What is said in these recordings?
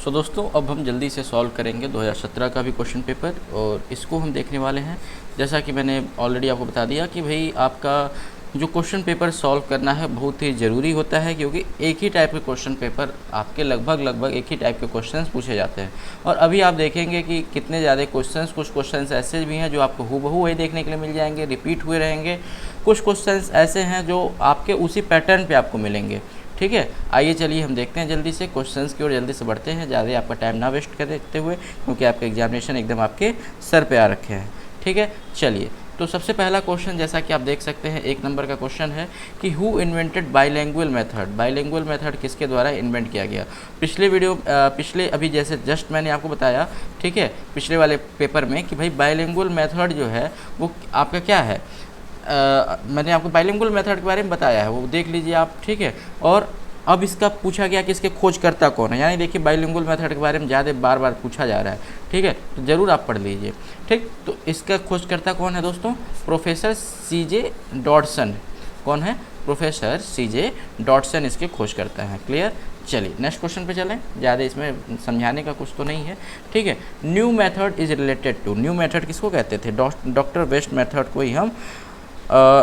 सो दोस्तों अब हम जल्दी से सॉल्व करेंगे 2017 का भी क्वेश्चन पेपर और इसको हम देखने वाले हैं। जैसा कि मैंने ऑलरेडी आपको बता दिया कि भाई आपका जो क्वेश्चन पेपर सॉल्व करना है बहुत ही ज़रूरी होता है, क्योंकि एक ही टाइप के क्वेश्चन पेपर आपके लगभग एक ही टाइप के क्वेश्चंस पूछे जाते हैं। और अभी आप देखेंगे कि कितने ज़्यादा क्वेश्चंस, कुछ क्वेश्चंस ऐसे भी हैं जो आपको हूबहू वही देखने के लिए मिल जाएंगे, रिपीट हुए रहेंगे। कुछ क्वेश्चंस ऐसे हैं जो आपके उसी पैटर्न पे आपको मिलेंगे। ठीक है, आइए चलिए हम देखते हैं जल्दी से क्वेश्चंस की ओर, जल्दी से बढ़ते हैं, ज़्यादा आपका टाइम ना वेस्ट करते हुए, क्योंकि आपके एग्जामिनेशन एकदम आपके सर पे आ रखे हैं। ठीक है, चलिए तो सबसे पहला क्वेश्चन जैसा कि आप देख सकते हैं 1 नंबर का क्वेश्चन है कि who invented bilingual method. Bilingual method किसके द्वारा इन्वेंट किया गया। पिछले अभी जैसे जस्ट मैंने आपको बताया, ठीक है, पिछले वाले पेपर में कि भाई बाइलिंगुअल मेथड जो है वो आपका क्या है। मैंने आपको बाइलिंगुअल मेथड के बारे में बताया है, वो देख लीजिए आप। ठीक है, और अब इसका पूछा गया कि इसके खोजकर्ता कौन है, यानी देखिए बाइलिंगुअल मेथड के बारे में ज़्यादा बार बार पूछा जा रहा है। ठीक है, तो ज़रूर आप पढ़ लीजिए। ठीक, तो इसका खोजकर्ता कौन है दोस्तों, प्रोफेसर सीजे डॉडसन। कौन है, प्रोफेसर सीजे डॉडसन इसके खोजकर्ता हैं। क्लियर, चलिए नेक्स्ट क्वेश्चन पे चलें, ज़्यादा इसमें समझाने का कुछ तो नहीं है। ठीक है, new method is related to. New method किसको कहते थे, डॉक्टर वेस्ट मेथड को ही हम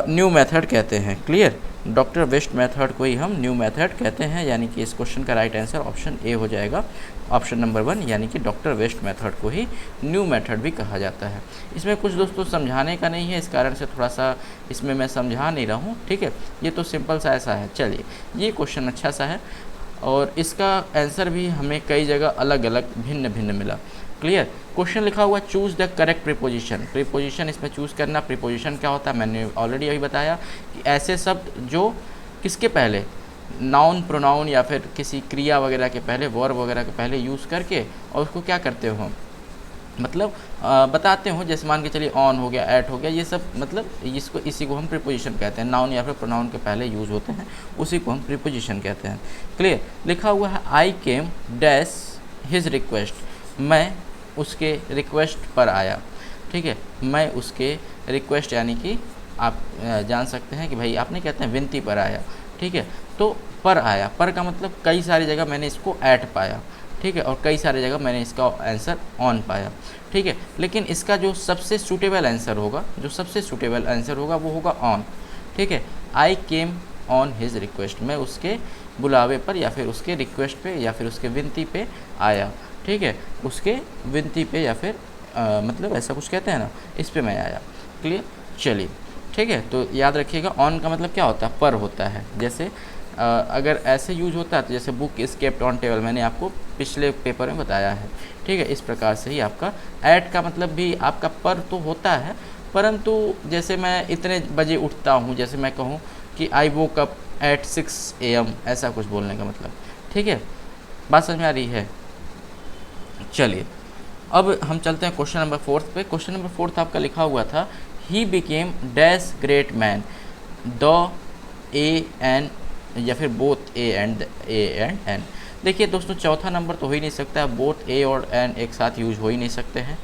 न्यू मेथड कहते हैं। क्लियर, डॉक्टर वेस्ट मेथड को ही हम न्यू मेथड कहते हैं, यानी कि इस क्वेश्चन का राइट आंसर ऑप्शन ए हो जाएगा, ऑप्शन नंबर 1, यानी कि डॉक्टर वेस्ट मेथड को ही न्यू मेथड भी कहा जाता है। इसमें कुछ दोस्तों समझाने का नहीं है, इस कारण से थोड़ा सा इसमें मैं समझा नहीं रहा हूँ। ठीक है, ये तो सिंपल सा ऐसा है। चलिए, ये क्वेश्चन अच्छा सा है और इसका आंसर भी हमें कई जगह अलग अलग भिन्न भिन्न मिला। क्लियर, क्वेश्चन लिखा हुआ choose the correct preposition. Preposition इसमें चूज़ करना। प्रीपोजिशन क्या होता है मैंने ऑलरेडी अभी बताया कि ऐसे शब्द जो किसके पहले, नाउन, प्रोनाउन या फिर किसी क्रिया वगैरह के पहले, वर्ब वगैरह के पहले यूज़ करके और उसको क्या करते हो, मतलब बताते हो। जैसे मान के चलिए ऑन हो गया, एट हो गया, ये सब मतलब इसी को हम प्रीपोजिशन कहते हैं। नाउन या फिर प्रोनाउन के पहले यूज़ होते हैं, उसी को हम प्रीपोजिशन कहते हैं। क्लियर, लिखा हुआ है आई केम डैश हिज रिक्वेस्ट। मैं उसके रिक्वेस्ट पर आया। ठीक है, मैं उसके रिक्वेस्ट यानी कि आप जान सकते हैं कि भाई आपने कहते हैं विनती पर आया। ठीक है, तो पर आया, पर का मतलब कई सारी जगह मैंने इसको एट पाया। ठीक है, और कई सारी जगह मैंने इसका आंसर ऑन पाया। ठीक है, लेकिन इसका जो सबसे सूटेबल आंसर होगा वो होगा ऑन। ठीक है, आई केम ऑन हिज रिक्वेस्ट। मैं उसके बुलावे पर या फिर उसके रिक्वेस्ट पे या फिर उसके विनती पे आया। ठीक है, उसके विनती पे या फिर मतलब ऐसा कुछ कहते हैं ना, इस पे मैं आया। क्लियर, चलिए ठीक है, तो याद रखिएगा ऑन का मतलब क्या होता है, पर होता है। जैसे अगर ऐसे यूज होता है तो जैसे book is kept on table, मैंने आपको पिछले पेपर में बताया है। ठीक है, इस प्रकार से ही आपका एट का मतलब भी आपका पर तो होता है, परंतु जैसे मैं इतने बजे उठता हूँ, जैसे मैं कहूँ कि आई वोक अप एट 6 AM, ऐसा कुछ बोलने का मतलब। ठीक है, बात समझ में आ रही है। चलिए अब हम चलते हैं क्वेश्चन नंबर 4 पे। क्वेश्चन नंबर 4 आपका लिखा हुआ था ही became dash great man. The a an या फिर बोथ ए एंड एन। देखिए दोस्तों, चौथा नंबर तो हो ही नहीं सकता, बोथ ए और एन एक साथ यूज हो ही नहीं सकते हैं।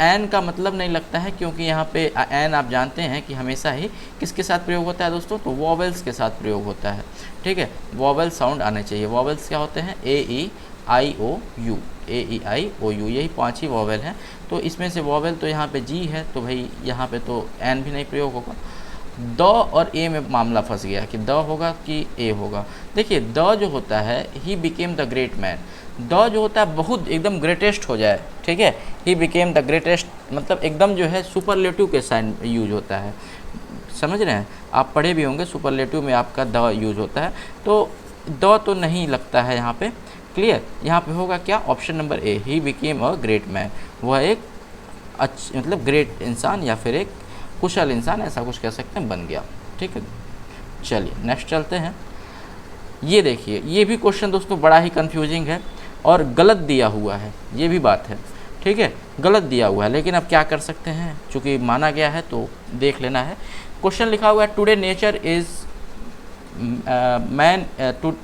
एन का मतलब नहीं लगता है, क्योंकि यहाँ पे एन आप जानते हैं कि हमेशा ही किसके साथ प्रयोग होता है दोस्तों, तो वॉवेल्स के साथ प्रयोग होता है। ठीक है, वॉवेल साउंड आने चाहिए। वॉवेल्स क्या होते हैं, ए ई आई ओ you, A E I O you, यही 5 ही वॉवेल हैं। तो इसमें से वॉवेल तो यहाँ पे जी है, तो भाई यहाँ पे तो एन भी नहीं प्रयोग होगा। द और ए में मामला फंस गया कि द होगा कि ए होगा। देखिए द जो होता है he became the great man, the जो होता है बहुत एकदम ग्रेटेस्ट हो जाए। ठीक है, ही बिकेम द ग्रेटेस्ट मतलब एकदम जो है सुपरलेटिव के साइन यूज होता है, समझ रहे हैं, आप पढ़े भी होंगे सुपरलेटिव में आपका द यूज होता है, तो द तो नहीं लगता है यहाँ पे। क्लियर, यहाँ पे होगा क्या, option number A, he became a great man, वह एक मतलब ग्रेट इंसान या फिर एक कुशल इंसान, ऐसा कुछ कह सकते हैं, बन गया। ठीक है, चलिए नेक्स्ट चलते हैं। ये देखिए, ये भी क्वेश्चन दोस्तों बड़ा ही कंफ्यूजिंग है और गलत दिया हुआ है, ये भी बात है। ठीक है, गलत दिया हुआ है, लेकिन अब क्या कर सकते हैं, चूँकि माना गया है तो देख लेना है। क्वेश्चन लिखा हुआ है today nature is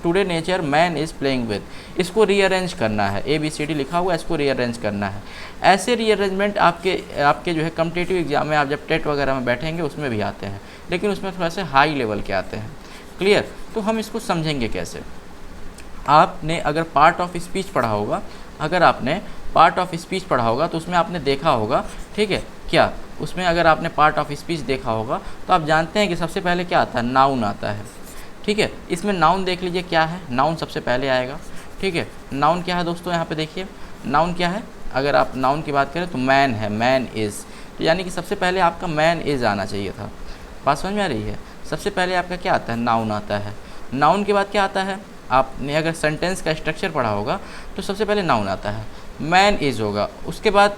today nature man is playing with. इसको रीअरेंज करना है, ABCD लिखा हुआ है, इसको रीअरेंज करना है। ऐसे रीअरेंजमेंट आपके जो है कम्पिटिटिव एग्जाम में, आप जब टेट वगैरह में बैठेंगे उसमें भी आते हैं, लेकिन उसमें थोड़ा सा हाई लेवल के आते हैं। क्लियर, तो हम इसको समझेंगे कैसे। आपने अगर पार्ट ऑफ स्पीच पढ़ा होगा, अगर आपने पार्ट ऑफ स्पीच पढ़ा होगा तो उसमें आपने देखा होगा, ठीक है, क्या उसमें अगर आपने पार्ट ऑफ स्पीच देखा होगा तो आप जानते हैं कि सबसे पहले क्या आता है, नाउन आता है, ठीक है। इसमें नाउन देख लीजिए क्या है, नाउन सबसे पहले आएगा, ठीक है। नाउन क्या है दोस्तों, यहाँ पे देखिए नाउन क्या है, अगर आप नाउन की बात करें तो मैन है, मैन इज़, तो यानी कि सबसे पहले आपका मैन इज़ आना चाहिए था। बात समझ में आ रही है? सबसे पहले आपका क्या आता है, नाउन आता है। नाउन के बाद क्या आता है, आपने अगर सेंटेंस का स्ट्रक्चर पढ़ा होगा तो सबसे पहले नाउन आता है, मैन इज़ होगा, उसके बाद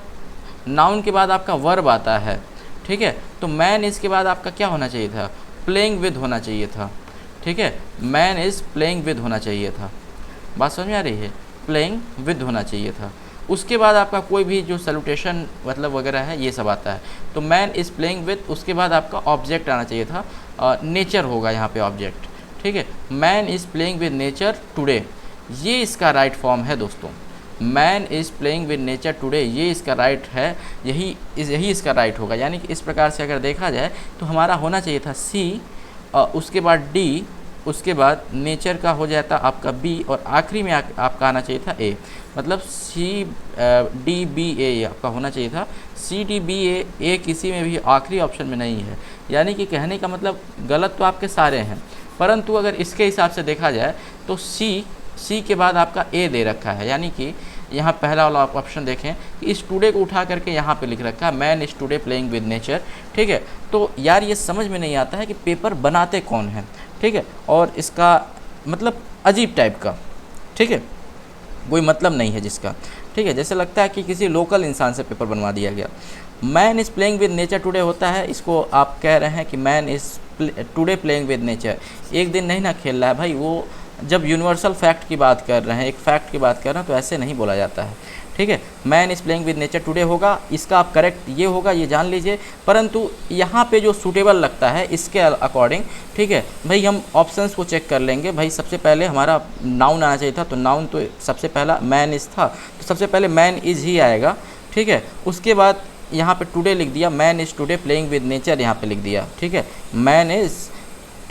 नाउन के बाद आपका वर्ब आता है, ठीक है। तो मैन इज़ के बाद आपका क्या होना चाहिए था, प्लेइंग विद होना चाहिए था, ठीक है। मैन इज़ प्लेइंग विद होना चाहिए था। बात समझ में आ रही है? प्लेइंग विद होना चाहिए था। उसके बाद आपका कोई भी जो सैल्यूटेशन मतलब वगैरह है ये सब आता है। तो मैन इज़ प्लेइंग विद, उसके बाद आपका ऑब्जेक्ट आना चाहिए था, नेचर होगा यहाँ पे ऑब्जेक्ट, ठीक है। Man is playing with nature today, ये इसका राइट फॉर्म है दोस्तों। Man is playing with nature today, ये इसका राइट है, यही इसका राइट होगा। यानी कि इस प्रकार से अगर देखा जाए तो हमारा होना चाहिए था सी, उसके बाद डी, उसके बाद नेचर का हो जाता आपका बी, और आखिरी में आपका आना चाहिए था ए। मतलब सी डी बी ए आपका होना चाहिए था, सी डी बी ए किसी में भी आखिरी ऑप्शन में नहीं है। यानी कि कहने का मतलब गलत तो आपके सारे हैं, परंतु अगर इसके हिसाब से देखा जाए तो सी के बाद आपका ए दे रखा है। यानी कि यहाँ पहला वाला आप ऑप्शन देखें कि इस टुडे को उठा करके यहाँ पे लिख रखा है, man is today playing with nature, ठीक है। तो यार ये समझ में नहीं आता है कि पेपर बनाते कौन हैं, ठीक है, और इसका मतलब अजीब टाइप का, ठीक है, कोई मतलब नहीं है जिसका, ठीक है। जैसे लगता है कि किसी लोकल इंसान से पेपर बनवा दिया गया। Man is playing with nature today होता है, इसको आप कह रहे हैं कि man is today playing with nature, एक दिन नहीं ना खेल रहा है भाई। वो जब यूनिवर्सल फैक्ट की बात कर रहे हैं, एक फैक्ट की बात कर रहे हैं, तो ऐसे नहीं बोला जाता है, ठीक है। Man is playing with nature today होगा, इसका आप करेक्ट ये होगा, ये जान लीजिए। परंतु यहाँ पे जो सूटेबल लगता है इसके अकॉर्डिंग, ठीक है भाई, हम ऑप्शंस को चेक कर लेंगे। भाई सबसे पहले हमारा नाउन आना चाहिए था, तो नाउन तो सबसे पहला मैन इज़ था, तो सबसे पहले मैन इज़ ही आएगा, ठीक है। उसके बाद यहाँ पे टुडे लिख दिया, man is today playing with nature यहाँ पे लिख दिया, ठीक है। मैन इज़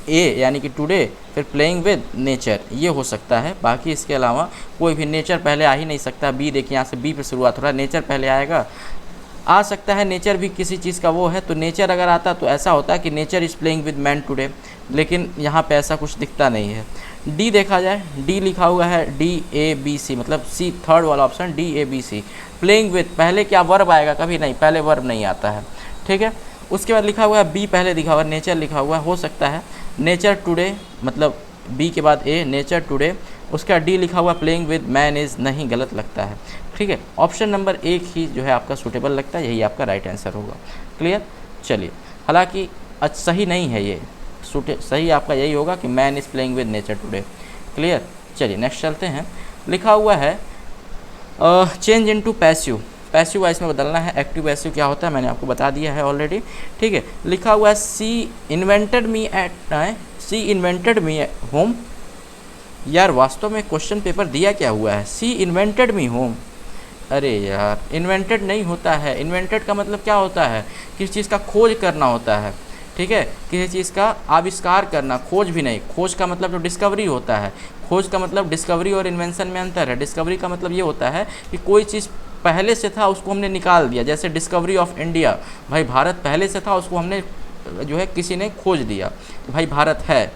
ए यानी कि टुडे, फिर प्लेइंग विद नेचर, ये हो सकता है। बाकी इसके अलावा कोई भी नेचर पहले आ ही नहीं सकता। बी देखिए यहाँ से बी पे शुरुआत हो रहा है, नेचर पहले आएगा, आ सकता है नेचर भी किसी चीज़ का वो है, तो नेचर अगर आता तो ऐसा होता है कि nature is playing with man today, लेकिन यहाँ पे ऐसा कुछ दिखता नहीं है। डी देखा जाए, डी लिखा हुआ है डी ए बी सी, मतलब सी थर्ड वाला option D A B C. Playing with पहले क्या वर्ब आएगा, कभी नहीं, पहले वर्ब नहीं आता है, ठीक है। उसके बाद लिखा हुआ है बी, पहले लिखा हुआ है नेचर लिखा हुआ है, हो सकता है नेचर टुडे, मतलब बी के बाद ए नेचर टुडे, उसका डी लिखा हुआ प्लेइंग विद मैन इज़, नहीं गलत लगता है, ठीक है। ऑप्शन नंबर एक ही जो है आपका सूटेबल लगता है, यही आपका राइट आंसर होगा। क्लियर? चलिए, हालांकि सही नहीं है ये, सही आपका यही होगा कि man is playing with nature today. Clear? चलिए नेक्स्ट चलते हैं। लिखा हुआ है change into passive, passive voice में बदलना है। एक्टिव पैसिव क्या होता है मैंने आपको बता दिया है ऑलरेडी, ठीक है। लिखा हुआ है सी इन्वेंटेड मी एट होम। यार वास्तव में क्वेश्चन पेपर दिया क्या हुआ है, सी इन्वेंटेड मी होम। अरे यार इन्वेंटेड नहीं होता है, इन्वेंटेड का मतलब क्या होता है, किसी चीज़ का खोज करना होता है, ठीक है, किसी चीज़ का आविष्कार करना, खोज भी नहीं। खोज का मतलब जो डिस्कवरी होता है, खोज का मतलब डिस्कवरी और इन्वेंशन में अंतर है। डिस्कवरी का मतलब ये होता है कि कोई चीज़ पहले से था उसको हमने निकाल दिया, जैसे डिस्कवरी ऑफ इंडिया, भाई भारत पहले से था उसको हमने जो है किसी ने खोज दिया, तो भाई भारत है,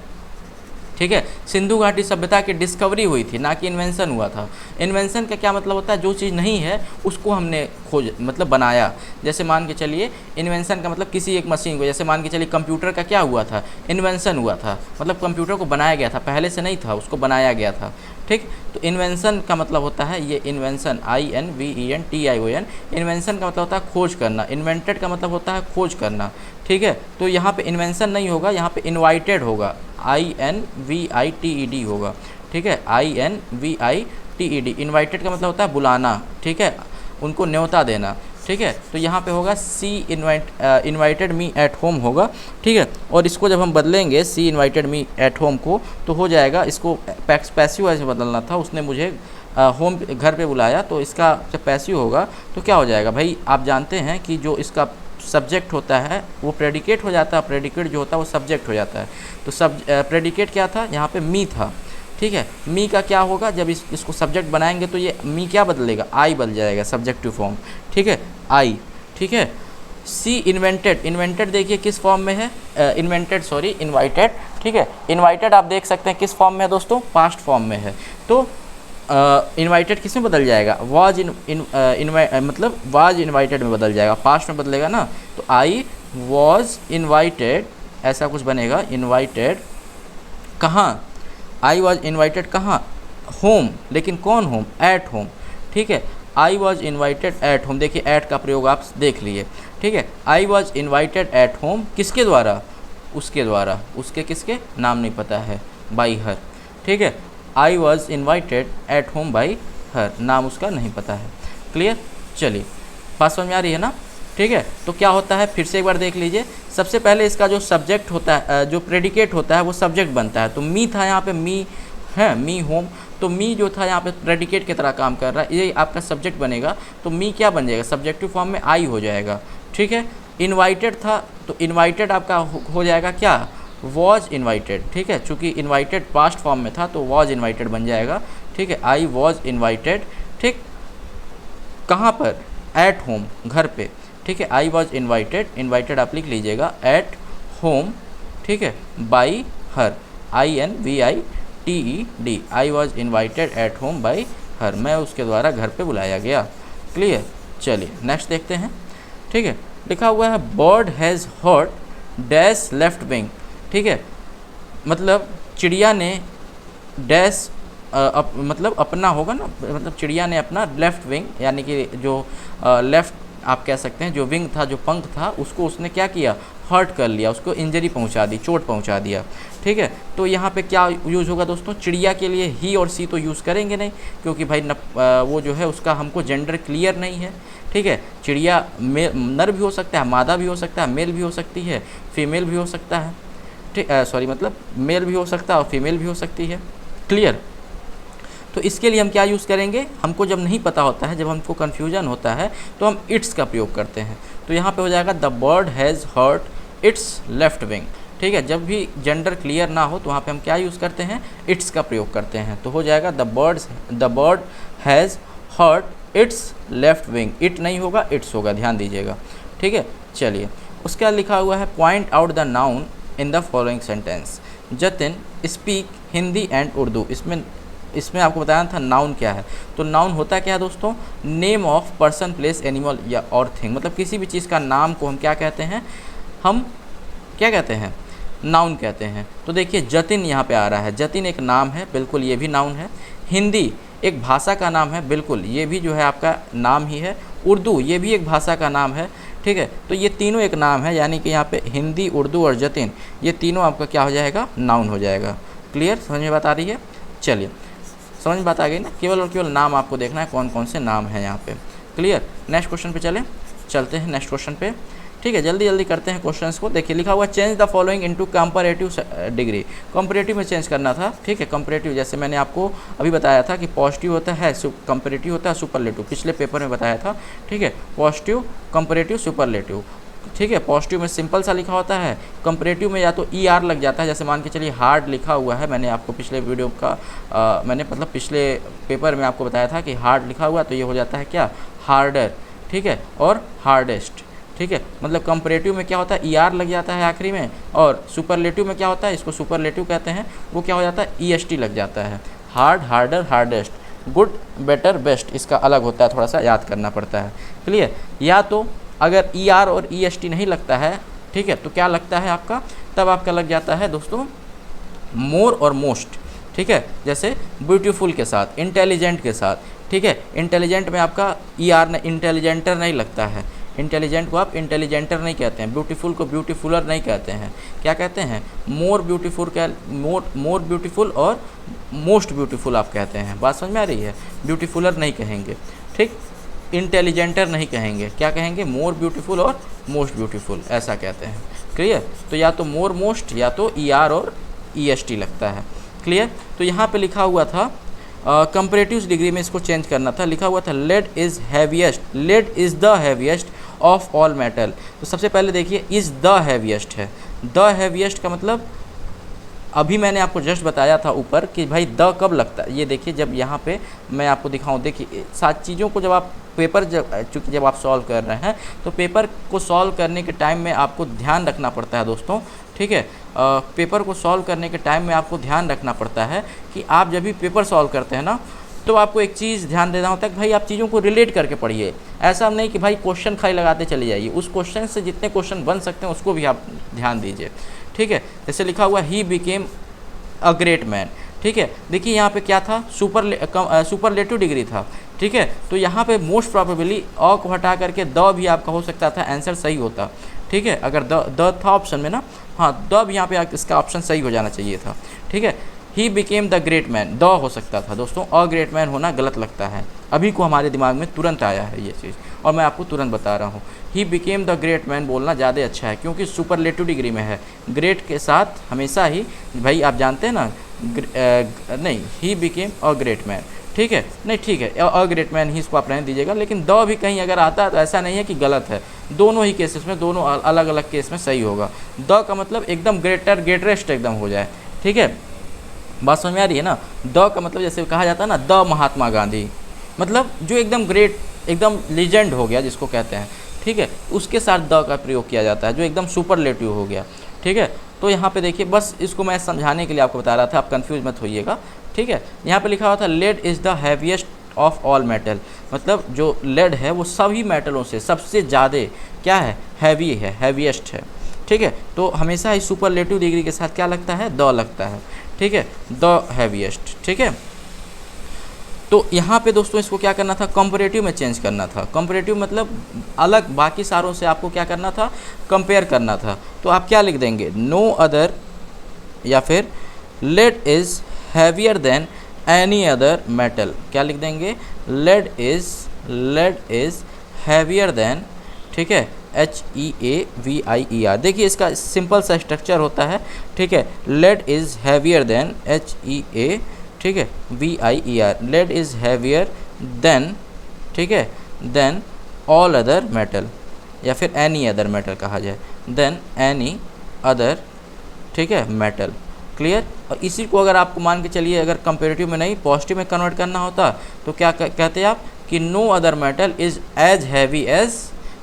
ठीक है। सिंधु घाटी सभ्यता की डिस्कवरी हुई थी, ना कि इन्वेंशन हुआ था। इन्वेंशन का क्या मतलब होता है, जो चीज़ नहीं है उसको हमने खोज मतलब बनाया। जैसे मान के चलिए इन्वेंशन का मतलब किसी एक मशीन को, जैसे मान के चलिए कंप्यूटर का क्या हुआ था, इन्वेंशन हुआ था, मतलब कंप्यूटर को बनाया गया था, पहले से नहीं था, उसको बनाया गया था, ठीक। तो इन्वेंशन का मतलब होता है ये इन्वेंशन, INVENTION, इन्वेंशन का मतलब होता है खोज करना। इन्वेंटेड का मतलब होता है खोज करना, ठीक है। तो यहाँ पे इन्वेंशन नहीं होगा, यहाँ पे इन्वाइटेड होगा, INVITED होगा, ठीक है, INVITED। इन्वाइटेड का मतलब होता है बुलाना, ठीक है, उनको न्योता देना, ठीक है। तो यहाँ पे होगा सी इन्वाइटेड मी एट होम होगा, ठीक है। और इसको जब हम बदलेंगे सी इन्वाइटेड मी एट होम को, तो हो जाएगा, इसको पैसिव वॉइस में बदलना था, उसने मुझे होम घर पे बुलाया, तो इसका जब पैसिव होगा तो क्या हो जाएगा भाई, आप जानते हैं कि जो इसका सब्जेक्ट होता है वो प्रेडिकेट हो जाता है, प्रेडिकेट जो होता है वो सब्जेक्ट हो जाता है। तो प्रेडिकेट क्या था, यहाँ पे मी था, ठीक है। मी का क्या होगा, जब इसको सब्जेक्ट बनाएंगे तो ये मी क्या बदलेगा, आई बदल जाएगा सब्जेक्टिव फॉर्म, ठीक है, आई, ठीक है। सी इन्वेंटेड, इन्वेंटेड देखिए किस फॉर्म में है, इन्वाइटेड, ठीक है। इन्वाइटेड आप देख सकते हैं किस फॉर्म में है दोस्तों, पास्ट फॉर्म में है। तो इन्वाइटेड किस में बदल जाएगा, वाज मतलब वाज इन्वाइटेड में बदल जाएगा, पास्ट में बदलेगा ना। तो आई वाज इन्वाइटेड, ऐसा कुछ बनेगा, इन्वाइटेड कहाँ, आई वॉज इन्वाइटेड कहाँ, होम, लेकिन कौन होम, एट होम, ठीक है। I was invited at home, देखिए एट का प्रयोग आप देख लिए, ठीक है। I was invited at home किसके द्वारा, उसके द्वारा, उसके किसके नाम नहीं पता है, बाई हर, ठीक है। I was invited at home by her, नाम उसका नहीं पता है। क्लियर, चलिए बात समझ में आ रही है ना, ठीक है। तो क्या होता है, फिर से एक बार देख लीजिए। सबसे पहले इसका जो सब्जेक्ट होता है, जो प्रेडिकेट होता है वो सब्जेक्ट बनता है। तो मी था यहाँ पे, मी है, मी होम, तो मी जो था यहाँ पे प्रेडिकेट की तरह काम कर रहा है, ये आपका सब्जेक्ट बनेगा। तो मी क्या बन जाएगा, सब्जेक्टिव फॉर्म में आई हो जाएगा, ठीक है। इन्वाइटेड था तो इन्वाइटेड आपका हो जाएगा क्या, वॉज इन्वाइटेड, ठीक है। चूँकि इन्वाइटेड पास्ट फॉर्म में था तो वॉज इन्वाइटेड बन जाएगा, ठीक है। आई वॉज इन्वाइटेड, ठीक, कहाँ पर, एट होम, घर पे, ठीक है। आई वॉज इन्वाइटेड, इन्वाइटेड आप लिख लीजिएगा, एट होम, ठीक है, by her, INVITED, I was invited at home by her, मैं उसके द्वारा घर पे बुलाया गया। क्लियर, चलिए नेक्स्ट देखते हैं, ठीक है। लिखा हुआ है bird has hurt dash left wing, ठीक है, मतलब चिड़िया ने डैश मतलब अपना होगा ना, मतलब चिड़िया ने अपना लेफ्ट विंग, यानी कि जो लेफ्ट आप कह सकते हैं, जो विंग था, जो पंख था, उसको उसने क्या किया, हर्ट कर लिया, उसको इंजरी पहुंचा दी, चोट पहुंचा दिया, ठीक है। तो यहाँ पे क्या यूज़ होगा दोस्तों, चिड़िया के लिए ही और सी तो यूज़ करेंगे नहीं, क्योंकि भाई वो जो है उसका हमको जेंडर क्लियर नहीं है, ठीक है। चिड़िया नर भी हो सकता है, मादा भी हो सकता है, मेल भी हो सकती है, फीमेल भी हो सकता है, ठीक, सॉरी मतलब मेल भी हो सकता है और फीमेल भी हो सकती है। क्लियर, तो इसके लिए हम क्या यूज़ करेंगे, हमको जब नहीं पता होता है, जब हमको कन्फ्यूजन होता है तो हम इट्स का प्रयोग करते हैं। तो यहाँ पे हो जाएगा the bird has hurt its left wing, ठीक है। जब भी जेंडर क्लियर ना हो तो वहाँ पे हम क्या यूज़ करते हैं, इट्स का प्रयोग करते हैं। तो हो जाएगा the bird has hurt its left wing, it नहीं होगा, इट्स होगा, ध्यान दीजिएगा, ठीक है। चलिए उसके बाद लिखा हुआ है point out the noun in the following sentence, Jatin speak Hindi and Urdu. इसमें आपको बताना था नाउन क्या है। तो नाउन होता क्या है दोस्तों, name of person, place, animal या और थिंग, मतलब किसी भी चीज़ का नाम को हम क्या कहते हैं, हम क्या कहते हैं, नाउन कहते हैं। तो देखिए जतिन यहाँ पे आ रहा है, जतिन एक नाम है, बिल्कुल ये भी नाउन है। हिंदी एक भाषा का नाम है, बिल्कुल ये भी जो है आपका नाम ही है। उर्दू ये भी एक भाषा का नाम है, ठीक है। तो ये तीनों एक नाम है, यानी कि यहाँ पे हिंदी, उर्दू और जतिन, ये तीनों आपका क्या हो जाएगा, नाउन हो जाएगा। क्लियर, समझ में बात आ रही है। चलिए समझ में बात आ गई ना, केवल और केवल नाम आपको देखना है कौन कौन से नाम हैं यहाँ पे। क्लियर, नेक्स्ट क्वेश्चन पे चलते हैं नेक्स्ट क्वेश्चन पे, ठीक है। जल्दी जल्दी करते हैं क्वेश्चंस को। देखिए लिखा हुआ change the following into comparative degree, comparative में चेंज करना था, ठीक है। कंपैरेटिव जैसे मैंने आपको अभी बताया था कि पॉजिटिव होता है, कंपैरेटिव होता है सुपरलेटिव, पिछले पेपर में बताया था, ठीक है। पॉजिटिव, कंपैरेटिव, सुपरलेटिव, ठीक है। पॉजिटिव में सिंपल सा लिखा होता है, कंपैरेटिव में या तो ER लग जाता है, जैसे मान के चलिए हार्ड लिखा हुआ है, मैंने आपको पिछले वीडियो का मैंने मतलब पिछले पेपर में आपको बताया था कि हार्ड लिखा हुआ, तो ये हो जाता है क्या, हार्डर, ठीक है, और हार्डेस्ट, ठीक है। मतलब कंपैरेटिव में क्या होता है, ER लग जाता है आखिरी में, और सुपरलेटिव में क्या होता है, इसको सुपरलेटिव कहते हैं, वो क्या हो जाता है, EST लग जाता है, hard, harder, hardest, good, better, best, इसका अलग होता है, थोड़ा सा याद करना पड़ता है। क्लियर, या तो अगर ER और EST नहीं लगता है, ठीक है, तो क्या लगता है आपका, तब आपका लग जाता है दोस्तों मोर और मोस्ट, ठीक है। जैसे ब्यूटीफुल के साथ, इंटेलिजेंट के साथ, ठीक है। इंटेलिजेंट में आपका ER ने इंटेलिजेंटर नहीं लगता है, इंटेलिजेंट को आप इंटेलिजेंटर नहीं कहते हैं, ब्यूटीफुल को ब्यूटीफुलर नहीं कहते हैं, क्या कहते हैं, मोर ब्यूटीफुल, मोर ब्यूटीफुल और मोस्ट ब्यूटीफुल आप कहते हैं। बात समझ में आ रही है, ब्यूटीफुलर नहीं कहेंगे, ठीक। इंटेलिजेंटर नहीं कहेंगे, क्या कहेंगे, मोर ब्यूटीफुल और मोस्ट ब्यूटीफुल, ऐसा कहते हैं। क्लियर, तो या तो मोर, मोस्ट, या तो ER और EST लगता है। क्लियर, तो यहाँ पे लिखा हुआ था कंपैरेटिव डिग्री में इसको चेंज करना था, लिखा हुआ था lead is heaviest, lead is the heaviest of all metal. तो सबसे पहले देखिए इज़ द हैवीएस्ट है, द हैवीएस्ट का मतलब अभी मैंने आपको जस्ट बताया था ऊपर कि भाई द कब लगता है। ये देखिए, जब यहाँ पे मैं आपको दिखाऊं, देखिए सारी चीज़ों को जब आप पेपर चूँकि जब आप सॉल्व कर रहे हैं तो पेपर को सॉल्व करने के टाइम में आपको ध्यान रखना पड़ता है दोस्तों, ठीक है। पेपर को सॉल्व करने के टाइम में आपको ध्यान रखना पड़ता है कि आप जब भी पेपर सॉल्व करते हैं ना, तो आपको एक चीज़ ध्यान देना होता है कि भाई आप चीज़ों को रिलेट करके पढ़िए। ऐसा नहीं कि भाई क्वेश्चन खाली लगाते चले जाइए, उस क्वेश्चन से जितने क्वेश्चन बन सकते हैं उसको भी आप ध्यान दीजिए, ठीक है। जैसे लिखा हुआ he became a great man, ठीक है। देखिए यहाँ पे क्या था, सुपरलेटिव डिग्री था, ठीक है। तो यहाँ पे मोस्ट प्रोबेबली अ को हटा करके द भी आपका हो सकता था, आंसर सही होता, ठीक है। अगर द था ऑप्शन में ना, हाँ द भी यहाँ पे इसका ऑप्शन सही हो जाना चाहिए था, ठीक है। He became the great man, the हो सकता था दोस्तों, अ ग्रेट मैन होना गलत लगता है। अभी को हमारे दिमाग में तुरंत आया है ये चीज़, और मैं आपको तुरंत बता रहा हूँ। He became the great man बोलना ज़्यादा अच्छा है, क्योंकि सुपरलेटिव डिग्री में है। ग्रेट के साथ हमेशा ही, भाई आप जानते हैं ना, नहीं, he became a great man, ठीक है। नहीं ठीक है, अ ग्रेट मैन ही इसको आप रहने दीजिएगा, लेकिन द भी कहीं अगर आता है तो ऐसा नहीं है कि गलत है, दोनों ही केसेस में, दोनों अलग अलग केस में सही होगा। द का मतलब एकदम ग्रेटेस्ट एकदम हो जाए, ठीक है। बात समझ में आ रही है ना। द का मतलब जैसे कहा जाता है ना, द महात्मा गांधी, मतलब जो एकदम ग्रेट, एकदम लीजेंड हो गया जिसको कहते हैं, ठीक है, उसके साथ द का प्रयोग किया जाता है, जो एकदम सुपरलेटिव हो गया, ठीक है। तो यहाँ पे देखिए, बस इसको मैं समझाने के लिए आपको बता रहा था, आप कंफ्यूज मत होइएगा, ठीक है। यहाँ पे लिखा हुआ था lead is the heaviest of all metal, मतलब जो लेड है वो सभी मेटलों से सबसे ज़्यादा क्या है, हैवी है, हैवीएस्ट है, ठीक है। तो हमेशा ही सुपरलेटिव डिग्री के साथ क्या लगता है, द लगता है, ठीक है, द हैवीएस्ट, ठीक है। तो यहाँ पे दोस्तों इसको क्या करना था, कंपैरेटिव में चेंज करना था। कंपैरेटिव मतलब अलग, बाकी सारों से आपको क्या करना था, कंपेयर करना था। तो आप क्या लिख देंगे, नो अदर, या फिर lead is heavier than any other metal. क्या लिख देंगे, लेड इज़ हैवियर देन, ठीक है, HEAVIER। देखिए इसका सिंपल सा स्ट्रक्चर होता है, ठीक है। Lead is heavier than HEA, ठीक है, VIER, lead is heavier than, ठीक है, देन ऑल अदर मेटल, या फिर एनी अदर मेटल कहा जाए, देन एनी अदर, ठीक है, मेटल। क्लियर। और इसी को अगर आपको मान के चलिए, अगर कंपेरेटिव में नहीं पॉजिटिव में कन्वर्ट करना होता तो क्या कहते हैं आप, कि no other metal is as heavy as,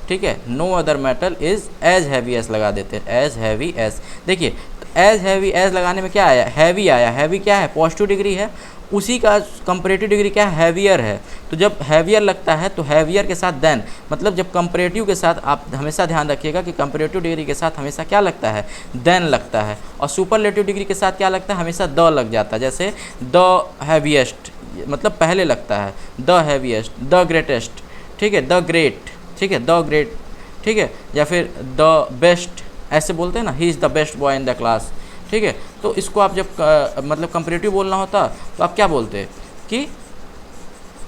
ठीक है, no other metal is as heavy as लगा देते हैं, एज हैवी एज। देखिए एज हैवी एज लगाने में क्या आया, हैवी आया, हैवी क्या है, पॉजिटिव डिग्री है, उसी का कंपैरेटिव डिग्री क्या है, हैवियर है। तो जब हैवियर लगता है तो हैवियर के साथ देन, मतलब जब कंपैरेटिव के साथ, आप हमेशा ध्यान रखिएगा कि कंपैरेटिव डिग्री के साथ हमेशा क्या लगता है, देन लगता है, और सुपरलेटिव डिग्री के साथ क्या लगता है, हमेशा द लग जाता है। जैसे द हैवीएस्ट मतलब पहले लगता है, द हैवीएस्ट, द ग्रेटेस्ट, ठीक है, द ग्रेट, ठीक है, द ग्रेट, ठीक है, या फिर द बेस्ट, ऐसे बोलते हैं ना, he is the best boy in the class, ठीक है। तो इसको आप जब मतलब कंपैरेटिव बोलना होता तो आप क्या बोलते कि,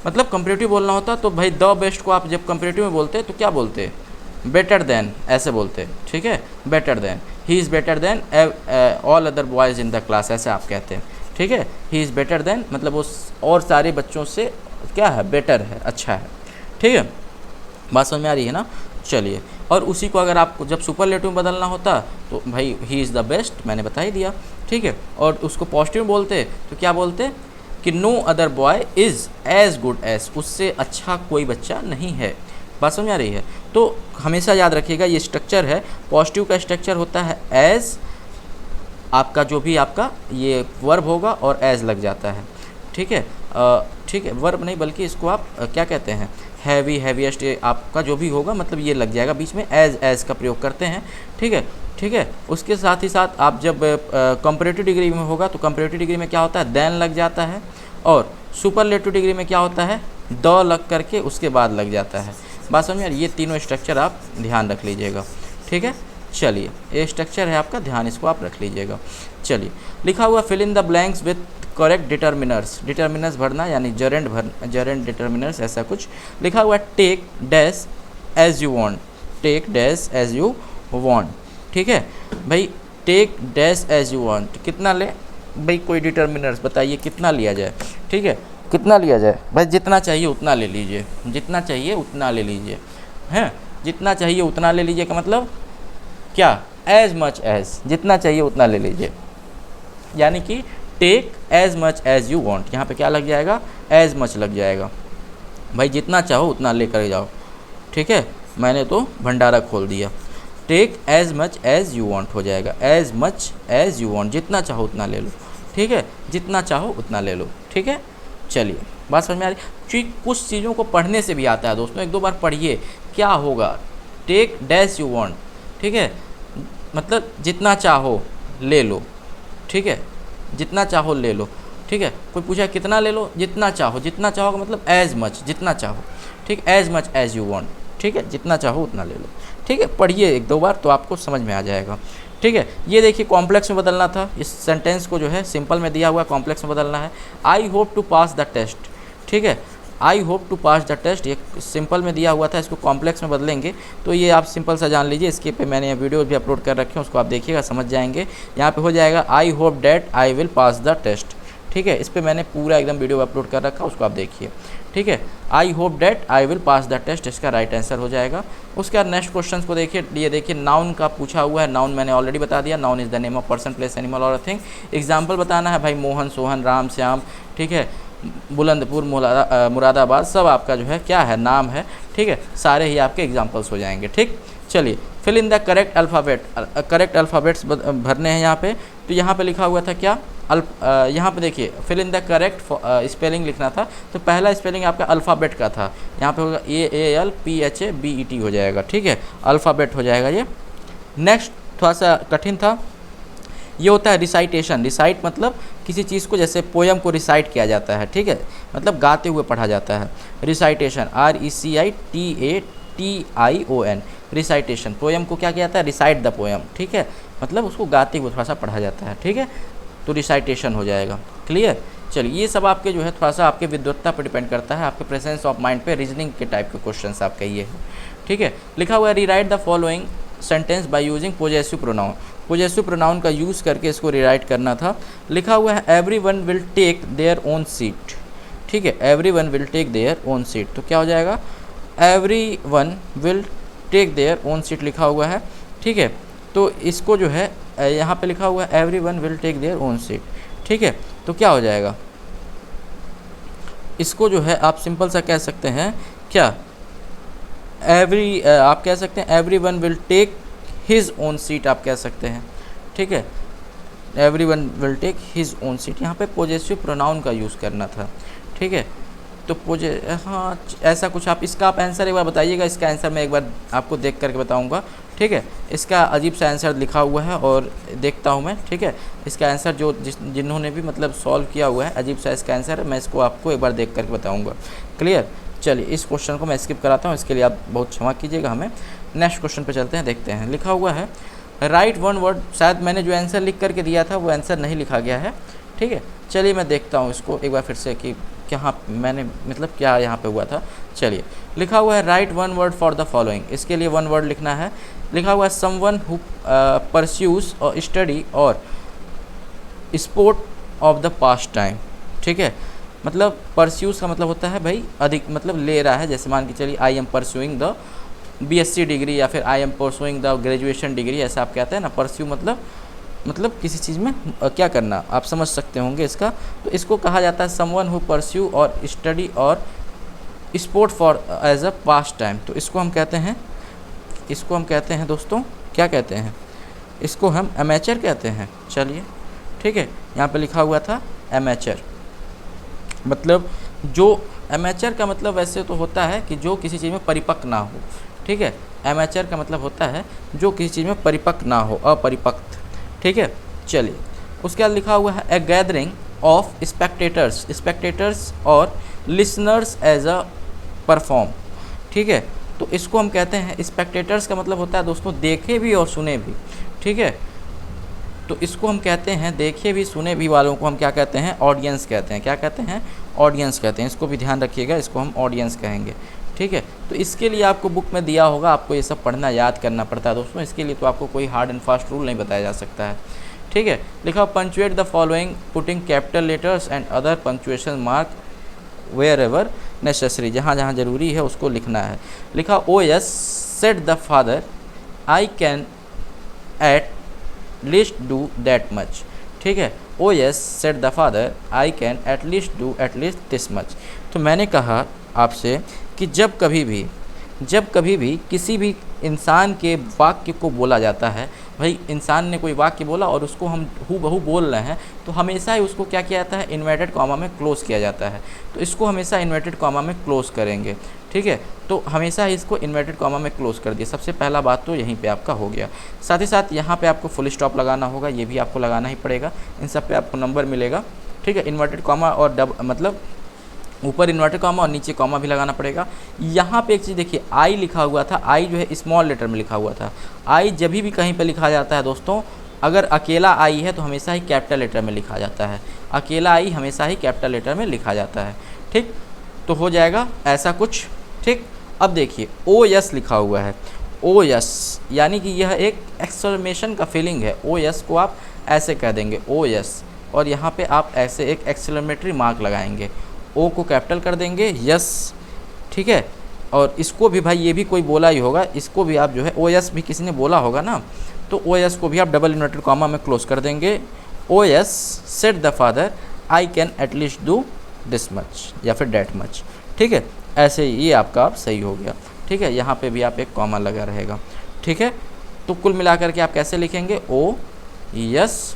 मतलब कंपैरेटिव बोलना होता तो भाई द बेस्ट को आप जब कंपैरेटिव में बोलते तो क्या बोलते, बेटर देन, ऐसे बोलते, ठीक है, better than, he is better than all other boys in the class, ऐसे आप कहते हैं, ठीक है। ही इज़ बेटर देन मतलब उस और सारे बच्चों से क्या है, बेटर है, अच्छा है, ठीक है। बात समझ में आ रही है ना। चलिए, और उसी को अगर आपको जब सुपरलेटिव में बदलना होता तो भाई ही इज़ द बेस्ट, मैंने बता ही दिया, ठीक है। और उसको पॉजिटिव में बोलते तो क्या बोलते कि no other boy is as good as, उससे अच्छा कोई बच्चा नहीं है। बात समझ आ रही है। तो हमेशा याद रखिएगा ये स्ट्रक्चर है, पॉजिटिव का स्ट्रक्चर होता है एज, आपका जो भी आपका ये वर्ब होगा और एज लग जाता है, ठीक है, ठीक है, वर्ब नहीं बल्कि इसको आप क्या कहते हैं, हैवी, हैवीएस्ट, ये आपका जो भी होगा मतलब ये लग जाएगा बीच में, एज का प्रयोग करते हैं, ठीक है, ठीक है। उसके साथ ही साथ आप जब कंपैरेटिव डिग्री में होगा तो कंपैरेटिव डिग्री में क्या होता है, देन लग जाता है, और सुपरलेटिव डिग्री में क्या होता है, द लग करके उसके बाद लग जाता है। बात समझ में, ये तीनों स्ट्रक्चर आप ध्यान रख लीजिएगा, ठीक है। चलिए, ये स्ट्रक्चर है आपका, ध्यान इसको आप रख लीजिएगा। चलिए, लिखा हुआ fill in the blanks with correct determiners, determiners भरना यानी जरेंट डिटर्मिनर्स, ऐसा कुछ लिखा हुआ। Take dash as you want, take dash as you want, ठीक है भाई, take dash as you want, कितना ले भाई, कोई डिटर्मिनर्स बताइए कितना लिया जाए, ठीक है, कितना लिया जाए भाई, जितना चाहिए उतना ले लीजिए, जितना चाहिए उतना ले लीजिए, हैं, जितना चाहिए उतना ले लीजिए का मतलब क्या, एज मच एज, जितना चाहिए उतना ले लीजिए, यानी कि take as much as you want, यहाँ पे क्या लग जाएगा, एज मच लग जाएगा। भाई जितना चाहो उतना लेकर जाओ, ठीक है, मैंने तो भंडारा खोल दिया। Take as much as you want हो जाएगा, as much as you want, जितना चाहो उतना ले लो, ठीक है, जितना चाहो उतना ले लो, ठीक है। चलिए बात समझ में आ रही, क्योंकि कुछ चीज़ों को पढ़ने से भी आता है दोस्तों, एक दो बार पढ़िए क्या होगा। टेक डैश यू वांट, ठीक है, मतलब जितना चाहो ले लो, ठीक है, जितना चाहो ले लो, ठीक है। कोई पूछा कितना ले लो, जितना चाहो, जितना चाहो का मतलब एज मच, जितना चाहो, ठीक, as much as you want, ठीक है, जितना चाहो उतना ले लो, ठीक है। पढ़िए एक दो बार तो आपको समझ में आ जाएगा, ठीक है। ये देखिए कॉम्प्लेक्स में बदलना था, इस सेंटेंस को जो है सिंपल में दिया हुआ है, कॉम्प्लेक्स में बदलना है। I hope to pass the test, ठीक है, I hope to pass the test, ये सिंपल में दिया हुआ था, इसको कॉम्प्लेक्स में बदलेंगे तो ये आप सिंपल सा जान लीजिए। इसके पे मैंने वीडियो भी अपलोड कर रखे हैं, उसको आप देखिएगा, समझ जाएंगे। यहाँ पे हो जाएगा I hope that I will pass the test, ठीक है, इस पर मैंने पूरा एकदम वीडियो अपलोड कर रखा, उसको आप देखिए, ठीक है। I hope that I will pass the test, इसका राइट आंसर हो जाएगा। उसके बाद नेक्स्ट क्वेश्चन को देखिए, ये देखिए नाउन का पूछा हुआ है। नाउन मैंने ऑलरेडी बता दिया, noun is the name of person, place, animal और अ थिंग। एग्जाम्पल बताना है भाई, मोहन, सोहन, राम, श्याम, ठीक है, बुलंदपुर, मुरादाबाद, सब आपका जो है क्या है, नाम है, ठीक है, सारे ही आपके एग्जाम्पल्स हो जाएंगे, ठीक। चलिए fill in the correct alphabet, correct alphabets भरने हैं यहाँ पे। तो यहाँ पे लिखा हुआ था क्या, यहाँ पे देखिए fill in the correct spelling लिखना था, तो पहला स्पेलिंग आपका अल्फ़ाबेट का था, यहाँ पे होगा AALPHABET हो जाएगा, ठीक है, अल्फ़ाबेट हो जाएगा ये। नेक्स्ट थोड़ा सा कठिन था, ये होता है रिसाइटेशन। रिसाइट मतलब किसी चीज़ को, जैसे पोयम को रिसाइट किया जाता है, ठीक है, मतलब गाते हुए पढ़ा जाता है। Recitation RECITATION, recitation. पोयम को क्या किया जाता है, रिसाइट द पोयम, ठीक है, मतलब उसको गाते हुए थोड़ा सा पढ़ा जाता है, ठीक है, तो रिसाइटेशन हो जाएगा। क्लियर। चलिए ये सब आपके जो है थोड़ा सा आपके विद्वत्ता पर डिपेंड करता है, आपके प्रेजेंस ऑफ माइंड पे, रीजनिंग के टाइप के क्वेश्चंस आपका ये है, ठीक है। लिखा हुआ है rewrite the following sentence by using possessive pronoun, possessive pronoun का यूज़ करके इसको रीराइट करना था। लिखा हुआ है everyone will take their own seat, ठीक है, everyone will take their own seat, तो क्या हो जाएगा, everyone will take their own seat लिखा हुआ है, ठीक है। तो इसको जो है यहाँ पे लिखा हुआ है everyone will take their own seat, ठीक है, तो क्या हो जाएगा, इसको जो है आप सिंपल सा कह सकते हैं क्या, आप कह सकते हैं everyone will take his own seat, आप कह सकते हैं, ठीक है, everyone will take his own seat. यहाँ पे पोजेसिव प्रोनाउन का यूज़ करना था, ठीक है, तो हाँ ऐसा कुछ आप इसका आप आंसर एक बार बताइएगा। इसका आंसर मैं एक बार आपको देख करके बताऊंगा, ठीक है। इसका अजीब सा आंसर लिखा हुआ है और देखता हूं मैं, ठीक है। इसका आंसर जो जिन्होंने भी मतलब सॉल्व किया हुआ है, अजीब सा इसका आंसर है, मैं इसको आपको एक बार देख करके बताऊँगा। क्लियर। चलिए इस क्वेश्चन को मैं स्किप कराता हूँ, इसके लिए आप बहुत क्षमा कीजिएगा हमें। नेक्स्ट क्वेश्चन पर चलते हैं, देखते हैं। लिखा हुआ है राइट वन वर्ड, शायद मैंने जो आंसर लिख करके दिया था वो आंसर नहीं लिखा गया है, ठीक है। चलिए मैं देखता हूँ इसको एक बार फिर से कि क्या मैंने मतलब क्या यहाँ पे हुआ था। चलिए लिखा हुआ है right one word for the following, इसके लिए वन वर्ड लिखना है। लिखा हुआ है समवन हु परस्यूज और स्टडी और sport of the past time, ठीक है। मतलब परस्यूज का मतलब होता है भाई अधिक, मतलब ले रहा है, जैसे मान के चलिए I am pursuing the BSc degree या फिर I am pursuing the graduation degree, ऐसा आप कहते हैं ना। परस्यू मतलब किसी चीज़ में क्या करना, आप समझ सकते होंगे इसका। तो इसको कहा जाता है समवन हु परस्यू और स्टडी और sport for as a pastime. तो इसको हम कहते हैं दोस्तों, क्या कहते हैं, इसको हम एमेचर कहते हैं। चलिए ठीक है, यहाँ पे लिखा हुआ था एमेचर, मतलब जो एमेचर का मतलब वैसे तो होता है कि जो किसी चीज़ में परिपक्व ना हो, ठीक है। एमेचर का मतलब होता है जो किसी चीज़ में परिपक्व ना हो, अपरिपक्व, ठीक है। चलिए उसके बाद लिखा हुआ है ए गैदरिंग ऑफ स्पेक्टेटर्स और लिसनर्स एज अ परफॉर्म, ठीक है। तो इसको हम कहते हैं, स्पेक्टेटर्स का मतलब होता है दोस्तों देखे भी और सुने भी, ठीक है। तो इसको हम कहते हैं देखे भी सुने भी वालों को हम क्या कहते हैं, ऑडियंस कहते हैं। क्या कहते हैं, ऑडियंस कहते हैं। इसको भी ध्यान रखिएगा, इसको हम ऑडियंस कहेंगे, ठीक है। तो इसके लिए आपको बुक में दिया होगा, आपको ये सब पढ़ना याद करना पड़ता है दोस्तों। इसके लिए तो आपको कोई हार्ड एंड फास्ट रूल नहीं बताया जा सकता है, ठीक है। लिखा punctuate the following putting capital letters and other punctuation mark wherever necessary, जहाँ जहाँ ज़रूरी है उसको लिखना है। लिखा OS said the father I can at least do that much, ठीक है। Oh yes said the father, I can at least do at least this much. तो मैंने कहा आपसे कि जब कभी भी किसी भी इंसान के वाक्य को बोला जाता है, भाई इंसान ने कोई वाक्य बोला और उसको हम हूबहू बोल रहे हैं, तो हमेशा ही उसको क्या किया जाता है, इन्वर्टेड कॉमा में क्लोज़ किया जाता है। तो इसको हमेशा इन्वर्टेड कॉमा में क्लोज़ करेंगे, ठीक है। तो हमेशा ही इसको इन्वर्टेड कॉमा में क्लोज़ कर दिए। सबसे पहला बात तो यहीं पे आपका हो गया। साथ ही साथ यहाँ पे आपको फुल स्टॉप लगाना होगा, ये भी आपको लगाना ही पड़ेगा। इन सब पे आपको नंबर मिलेगा, ठीक है। इन्वर्टेड कॉमा और मतलब ऊपर इन्वर्टेड कॉमा और नीचे कॉमा भी लगाना पड़ेगा। यहाँ पे एक चीज़ देखिए, आई लिखा हुआ था, आई जो है स्मॉल लेटर में लिखा हुआ था। आई जब भी कहीं पे लिखा जाता है दोस्तों, अगर अकेला आई है तो हमेशा ही कैपिटल लेटर में लिखा जाता है। अकेला आई हमेशा ही कैपिटल लेटर में लिखा जाता है, ठीक। तो हो जाएगा ऐसा कुछ, ठीक। अब देखिए ओ यस लिखा हुआ है, ओ यस यानी कि यह एक एक्सक्लेमेशन का फीलिंग है। ओ यस को आप ऐसे कह देंगे ओ यस, और यहाँ पे आप ऐसे एक एक्सक्लेमेटरी मार्क लगाएंगे। ओ को कैपिटल कर देंगे, यस, ठीक है। और इसको भी भाई ये भी कोई बोला ही होगा, इसको भी आप जो है ओ यस भी किसी ने बोला होगा ना, तो ओ यस को भी आप डबल इन्वर्टेड कॉमा में क्लोज कर देंगे। ओ yes said the father, I can at least do this much या फिर डैट मच, ठीक है। ऐसे ये आपका आप सही हो गया, ठीक है। यहाँ पे भी आप एक कॉमा लगा रहेगा, ठीक है। तो कुल मिलाकर के आप कैसे लिखेंगे, ओ यस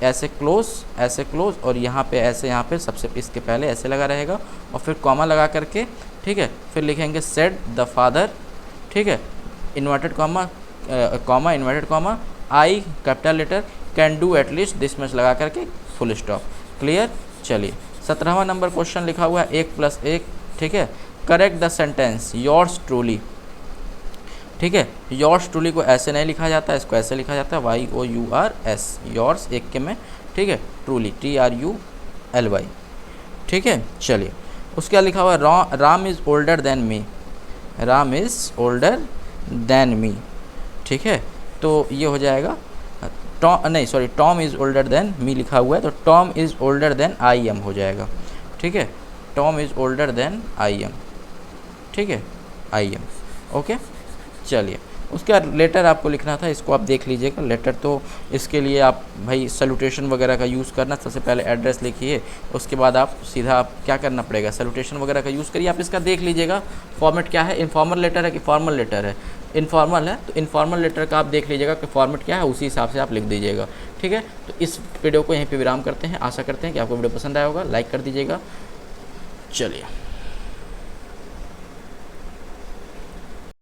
ऐसे क्लोज और यहाँ पे ऐसे, यहाँ पे सबसे इसके पहले ऐसे लगा रहेगा और फिर कॉमा लगा करके, ठीक है। फिर लिखेंगे सेड द फादर, ठीक है, inverted comma comma inverted comma, I capital letter, can do at least this much लगा करके फुल स्टॉप। क्लियर। चलिए 17वां नंबर क्वेश्चन लिखा हुआ है 1+1, ठीक है। Correct the sentence yours truly, ठीक है। योर्स ट्रूली को ऐसे नहीं लिखा जाता है, इसको ऐसे लिखा जाता है YOURS, योर्स एक के में, ठीक है। ट्रूली TRULY, ठीक है। चलिए उसके बाद लिखा हुआ है Ram is older than me, Ram is older than me, ठीक है। तो ये हो जाएगा Tom is older than me लिखा हुआ है, तो Tom is older than I am हो जाएगा, ठीक है। Tom is older than I am, ठीक है, आई एम, ओके। चलिए उसके बाद लेटर आपको लिखना था, इसको आप देख लीजिएगा। लेटर तो इसके लिए आप भाई सैल्यूटेशन वगैरह का यूज़ करना, सबसे पहले एड्रेस लिखिए, उसके बाद आप सीधा आप क्या करना पड़ेगा, सैल्यूटेशन वगैरह का यूज़ करिए। आप इसका देख लीजिएगा फॉर्मेट क्या है, इनफॉर्मल लेटर है कि फॉर्मल लेटर है। इनफॉर्मल है तो इनफॉर्मल लेटर का आप देख लीजिएगा कि फॉर्मेट क्या है, उसी हिसाब से आप लिख दीजिएगा, ठीक है। तो इस वीडियो को यहीं पर विराम करते हैं। आशा करते हैं कि आपको वीडियो पसंद आया होगा, लाइक कर दीजिएगा। चलिए।